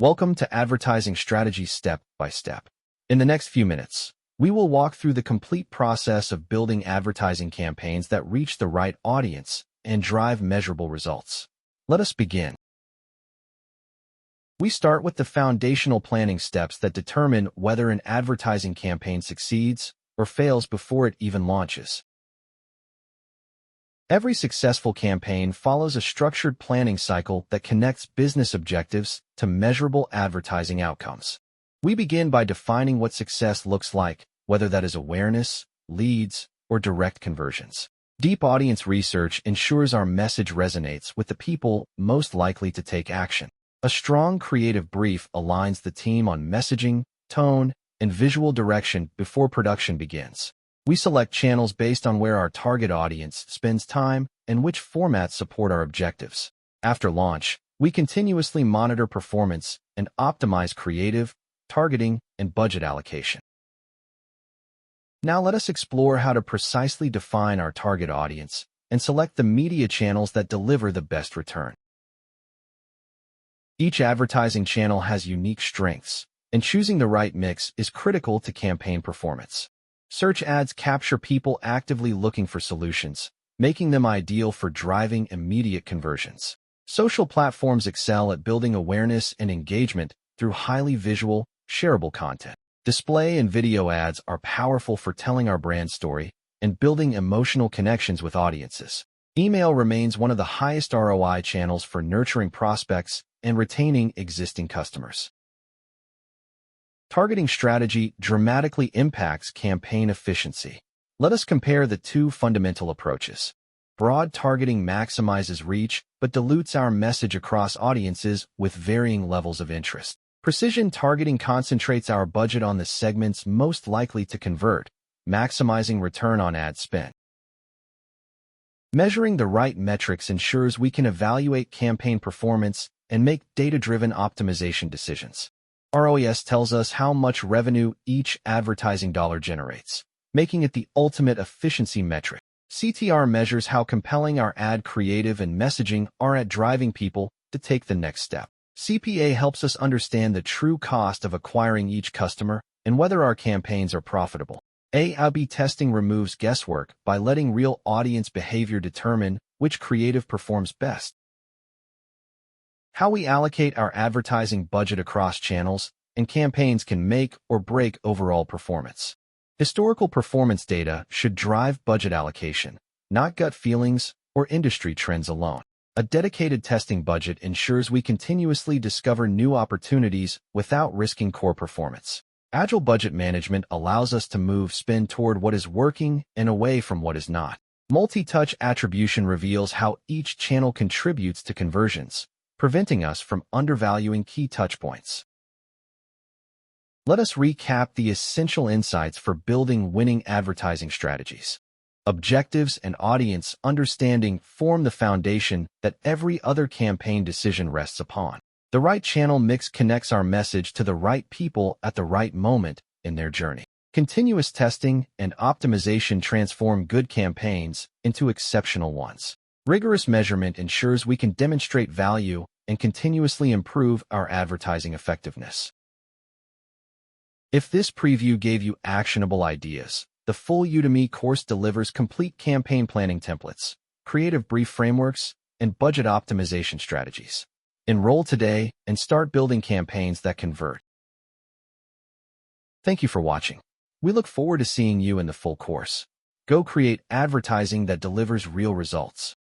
Welcome to Advertising Strategy Step by Step. In the next few minutes, we will walk through the complete process of building advertising campaigns that reach the right audience and drive measurable results. Let us begin. We start with the foundational planning steps that determine whether an advertising campaign succeeds or fails before it even launches. Every successful campaign follows a structured planning cycle that connects business objectives to measurable advertising outcomes. We begin by defining what success looks like, whether that is awareness, leads, or direct conversions. Deep audience research ensures our message resonates with the people most likely to take action. A strong creative brief aligns the team on messaging, tone, and visual direction before production begins. We select channels based on where our target audience spends time and which formats support our objectives. After launch, we continuously monitor performance and optimize creative, targeting, and budget allocation. Now let us explore how to precisely define our target audience and select the media channels that deliver the best return. Each advertising channel has unique strengths, and choosing the right mix is critical to campaign performance. Search ads capture people actively looking for solutions, making them ideal for driving immediate conversions. Social platforms excel at building awareness and engagement through highly visual, shareable content. Display and video ads are powerful for telling our brand story and building emotional connections with audiences. Email remains one of the highest ROI channels for nurturing prospects and retaining existing customers. Targeting strategy dramatically impacts campaign efficiency. Let us compare the two fundamental approaches. Broad targeting maximizes reach but dilutes our message across audiences with varying levels of interest. Precision targeting concentrates our budget on the segments most likely to convert, maximizing return on ad spend. Measuring the right metrics ensures we can evaluate campaign performance and make data-driven optimization decisions. ROAS tells us how much revenue each advertising dollar generates, making it the ultimate efficiency metric. CTR measures how compelling our ad creative and messaging are at driving people to take the next step. CPA helps us understand the true cost of acquiring each customer and whether our campaigns are profitable. A/B testing removes guesswork by letting real audience behavior determine which creative performs best. How we allocate our advertising budget across channels and campaigns can make or break overall performance. Historical performance data should drive budget allocation, not gut feelings or industry trends alone. A dedicated testing budget ensures we continuously discover new opportunities without risking core performance. Agile budget management allows us to move spend toward what is working and away from what is not. Multi-touch attribution reveals how each channel contributes to conversions, preventing us from undervaluing key touchpoints. Let us recap the essential insights for building winning advertising strategies. Objectives and audience understanding form the foundation that every other campaign decision rests upon. The right channel mix connects our message to the right people at the right moment in their journey. Continuous testing and optimization transform good campaigns into exceptional ones. Rigorous measurement ensures we can demonstrate value and continuously improve our advertising effectiveness. If this preview gave you actionable ideas, the full Udemy course delivers complete campaign planning templates, creative brief frameworks, and budget optimization strategies. Enroll today and start building campaigns that convert. Thank you for watching. We look forward to seeing you in the full course. Go create advertising that delivers real results.